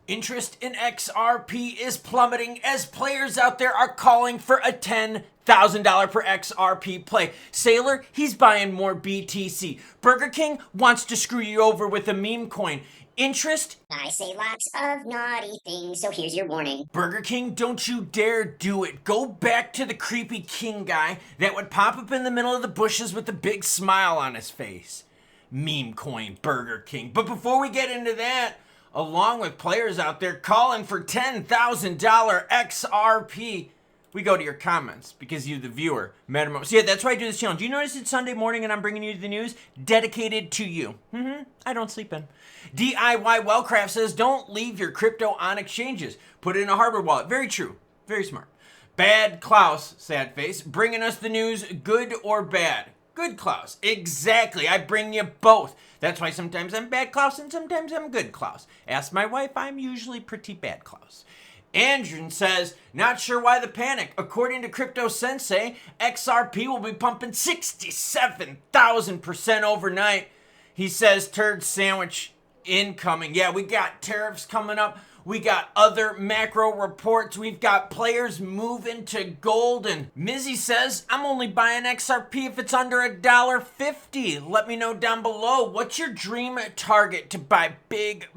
Interest in XRP is plummeting as players out there are calling for a $10,000 per XRP play. Sailor, he's buying more BTC. Burger King wants to screw you over with a meme coin. Interest? I say lots of naughty things, so here's your warning. Burger King, don't you dare do it. Go back to the creepy king guy that would pop up in the middle of the bushes with a big smile on his face. Meme coin Burger King. But before we get into that, along with players out there calling for $10,000 XRP, we go to your comments because you, the viewer, matter most. So yeah, that's why I do this challenge. You notice it's Sunday morning and I'm bringing you the news dedicated to you. I don't sleep in. DIY Wellcraft says, don't leave your crypto on exchanges. Put it in a hardware wallet. Very true. Very smart. Bad Klaus, sad face, bringing us the news, good or bad? Good Klaus. Exactly. I bring you both. That's why sometimes I'm bad Klaus and sometimes I'm good Klaus. Ask my wife, I'm usually pretty bad Klaus. Andrew says, not sure why the panic. According to Crypto Sensei, XRP will be pumping 67,000% overnight. He says, turd sandwich incoming. Yeah, we got tariffs coming up. We got other macro reports. We've got players moving to gold. And Mizzy says, I'm only buying XRP if it's under $1.50. Let me know down below. What's your dream target to buy big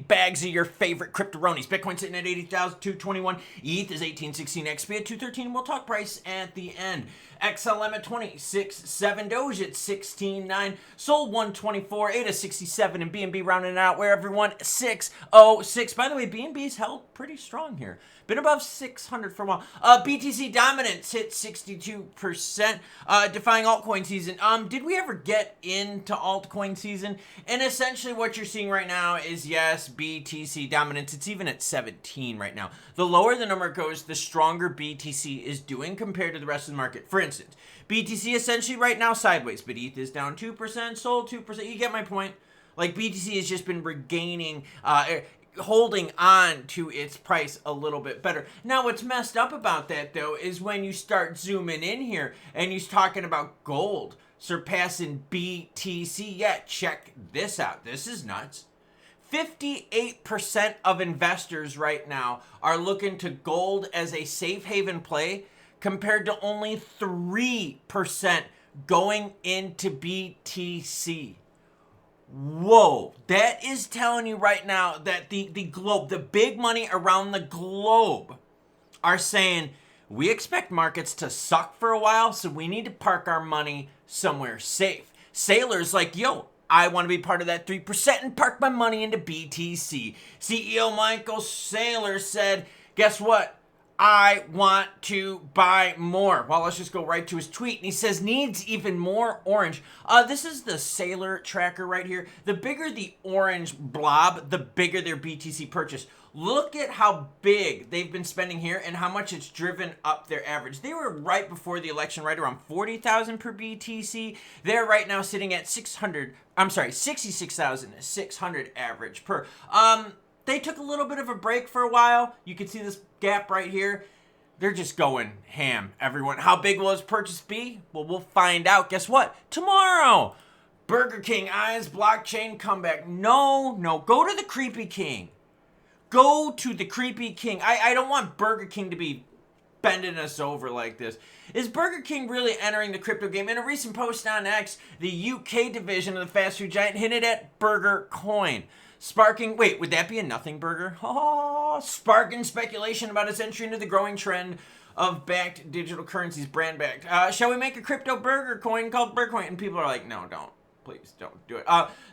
bags of your favorite cryptoronies? Bitcoin sitting at 80,221. ETH is 1816. XP at 213. We'll talk price at the end. XLM at 26.7. Doge at 16.9. Sol 124. ADA 67. And BNB rounding it out where everyone 606. By the way, BNB's held pretty strong here. Been above 600 for a while. BTC dominance hit 62%. Defying altcoin season. Did we ever get into altcoin season? And essentially what you're seeing right now is, yes, BTC dominance. It's even at 17 right now. The lower the number goes, the stronger BTC is doing compared to the rest of the market. For instance, BTC essentially right now sideways, but ETH is down 2%, SOL 2%. You get my point? Like BTC has just been regaining, holding on to its price a little bit better. Now, what's messed up about that, though, is when you start zooming in here and you're talking about gold surpassing BTC. Yeah, check this out. This is nuts. 58% of investors right now are looking to gold as a safe haven play compared to only 3% going into BTC. Whoa, that is telling you right now that the globe, the big money around the globe are saying, we expect markets to suck for a while, so we need to park our money somewhere safe. Sailor's like, yo, I want to be part of that 3% and park my money into BTC. CEO Michael Saylor said, guess what? I want to buy more. Well, let's just go right to his tweet. And he says, needs even more orange. This is the Sailor tracker right here. The bigger the orange blob, the bigger their BTC purchase. Look at how big they've been spending here and how much it's driven up their average. They were right before the election, right around 40,000 per BTC. They're right now sitting at 66,600 average per. They took a little bit of a break for a while. You can see this gap right here. They're just going ham, everyone. How big will his purchase be? Well, we'll find out. Guess what? Tomorrow. Burger King eyes blockchain comeback. No. Go to the creepy king. Go to the creepy king. I don't want Burger King to be bending us over like this. Is Burger King really entering the crypto game? In a recent post on X, the UK division of the fast food giant hinted at Burger Coin. Sparking, wait, would that be a nothing burger? Oh, sparking speculation about its entry into the growing trend of backed digital currencies, brand backed. Shall we make a crypto burger coin called Burger Coin? And people are like, no, don't. Please don't do it.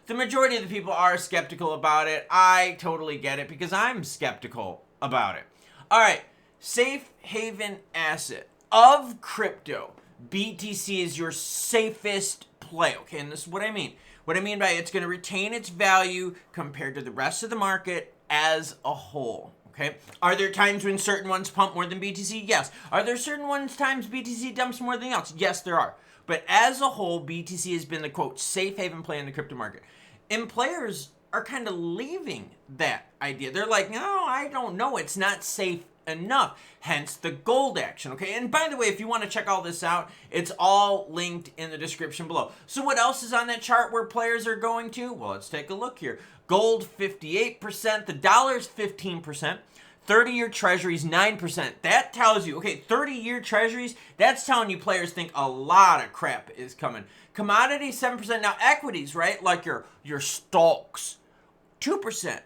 The majority of the people are skeptical about it. I totally get it because I'm skeptical about it. All right, safe haven asset of crypto. BTC is your safest play. Okay, and this is what I mean. What I mean by it's going to retain its value compared to the rest of the market as a whole. Okay. Are there times when certain ones pump more than BTC? Yes. Are there certain times BTC dumps more than else? Yes, there are. But as a whole, BTC has been the, quote, safe haven play in the crypto market. And players are kind of leaving that idea. They're like, no, I don't know. It's not safe enough. Hence the gold action. Okay. And by the way, if you want to check all this out, it's all linked in the description below. So what else is on that chart where players are going to? Well, let's take a look here. Gold 58%, the dollar's 15%, 30-year treasuries 9%. That tells you, okay, 30-year treasuries, that's telling you players think a lot of crap is coming. Commodities 7%. Now equities, right? Like your stocks, 2%.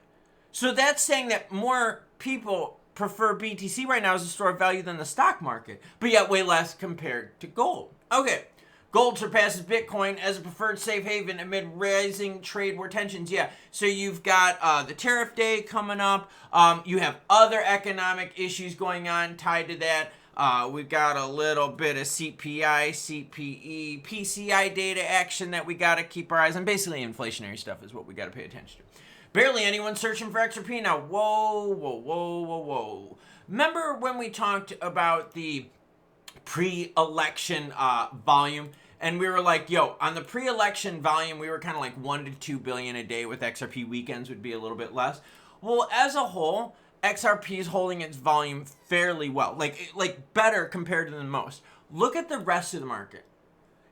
So that's saying that more people prefer BTC right now as a store of value than the stock market, but yet way less compared to gold. Okay, gold surpasses Bitcoin as a preferred safe haven amid rising trade war tensions. Yeah, so you've got the tariff day coming up. You have other economic issues going on tied to that. We've got a little bit of CPI, CPE, PCI data action that we got to keep our eyes on. Basically, inflationary stuff is what we got to pay attention to. Barely anyone searching for XRP now. Whoa. Remember when we talked about the pre-election volume? And we were like, yo, on the pre-election volume, we were kind of like 1 to 2 billion a day with XRP. Weekends would be a little bit less. Well, as a whole, XRP is holding its volume fairly well. Like better compared to the most. Look at the rest of the market.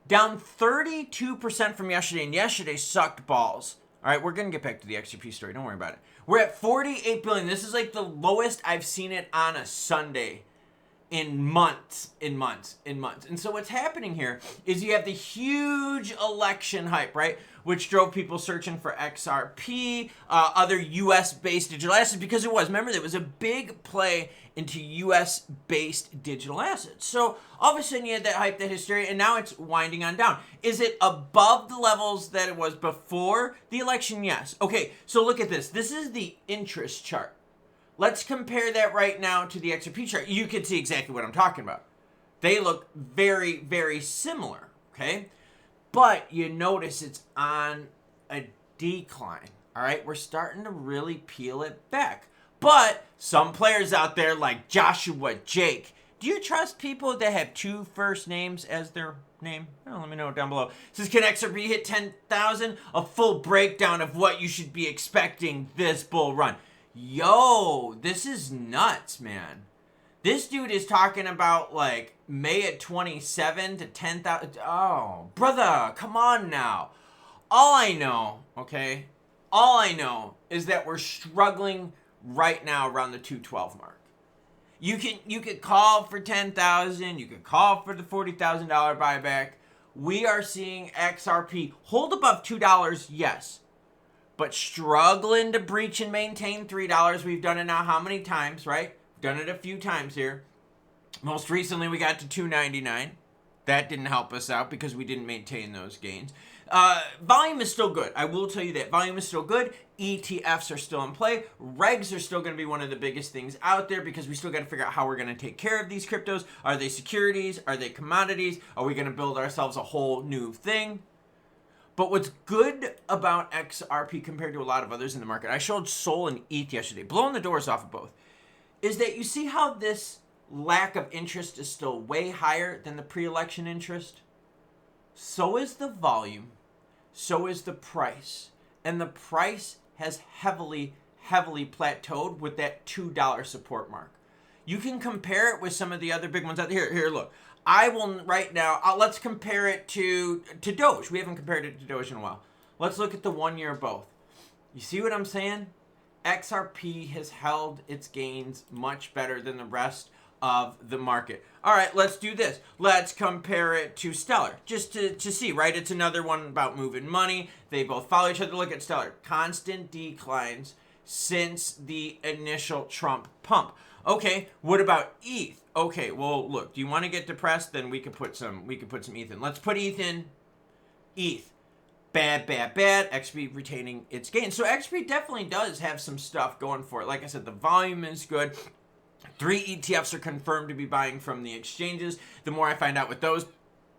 Down 32% from yesterday, and yesterday sucked balls. All right, we're going to get back to the XRP story. Don't worry about it. We're at 48 billion. This is like the lowest I've seen it on a Sunday in months. And so what's happening here is you have the huge election hype, right? Which drove people searching for XRP, other US-based digital assets, because it was. Remember, there was a big play into US-based digital assets. So all of a sudden you had that hype, that hysteria, and now it's winding on down. Is it above the levels that it was before the election? Yes. Okay, so look at this. This is the interest chart. Let's compare that right now to the XRP chart. You can see exactly what I'm talking about. They look very, very similar, okay? But you notice it's on a decline, all right? We're starting to really peel it back. But some players out there like Joshua Jake, do you trust people that have 2 first names as their name? Well, let me know down below. It says, can XRP hit 10,000? A full breakdown of what you should be expecting this bull run. Yo, this is nuts, man. This dude is talking about like May at 27 to 10,000. Oh, brother, come on now. All I know is that we're struggling right now around the 212 mark. You could call for 10,000. You could call for the $40,000 buyback. We are seeing XRP hold above $2, yes, but struggling to breach and maintain $3. We've done it now how many times, right? We've done it a few times here. Most recently, we got to $2.99. That didn't help us out because we didn't maintain those gains. Volume is still good. I will tell you that. Volume is still good. ETFs are still in play. Regs are still going to be one of the biggest things out there because we still got to figure out how we're going to take care of these cryptos. Are they securities? Are they commodities? Are we going to build ourselves a whole new thing? But what's good about XRP compared to a lot of others in the market, I showed SOL and ETH yesterday, blowing the doors off of both, is that you see how this lack of interest is still way higher than the pre-election interest? So is the volume. So is the price. And the price has heavily plateaued with that $2 support mark. You can compare it with some of the other big ones out there. Here, look. I will right now, let's compare it to Doge. We haven't compared it to Doge in a while. Let's look at the 1 year both. You see what I'm saying? XRP has held its gains much better than the rest of the market. All right, let's do this. Let's compare it to Stellar, just to see, right? It's another one about moving money. They both follow each other. Look at Stellar. Constant declines since the initial Trump pump. Okay, what about ETH? Okay, well, look, do you want to get depressed? Then we could put some ETH in. Let's put ETH in. ETH. Bad. XRP retaining its gains. So XRP definitely does have some stuff going for it. Like I said, the volume is good. 3 ETFs are confirmed to be buying from the exchanges. The more I find out with those,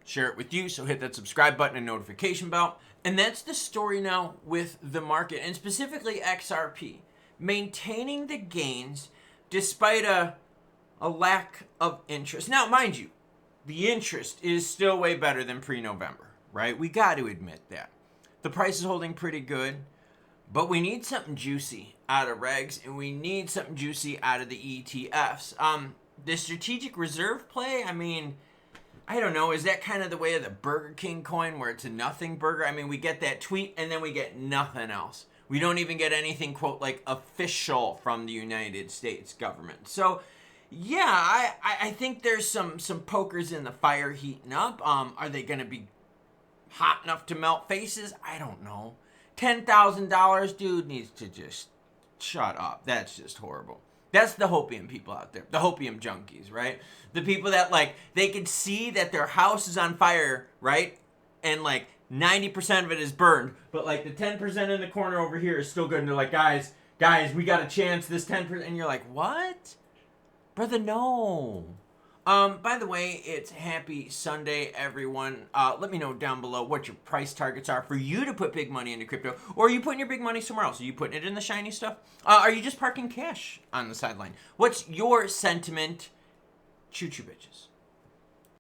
share it with you. So hit that subscribe button and notification bell. And that's the story now with the market, and specifically XRP. Maintaining the gains despite a lack of interest. Now, mind you, the interest is still way better than pre-November, right? We got to admit that. The price is holding pretty good, but we need something juicy out of regs, and we need something juicy out of the ETFs. The strategic reserve play, I mean, I don't know, is that kind of the way of the Burger King coin where it's a nothing burger? I mean, we get that tweet and then we get nothing else. We don't even get anything, quote, like official from the United States government. So, yeah, I think there's some pokers in the fire heating up. Are they going to be hot enough to melt faces? I don't know. $10,000, dude needs to just shut up. That's just horrible. That's the hopium people out there, the hopium junkies, right? The people that, like, they can see that their house is on fire, right? And, like, 90% of it is burned, but, like, the 10% in the corner over here is still good. And they're like, guys, we got a chance. This 10%. And you're like, what? Brother, no. By the way, it's happy Sunday, everyone. Let me know down below what your price targets are for you to put big money into crypto. Or are you putting your big money somewhere else? Are you putting it in the shiny stuff? Are you just parking cash on the sideline? What's your sentiment? Choo-choo bitches.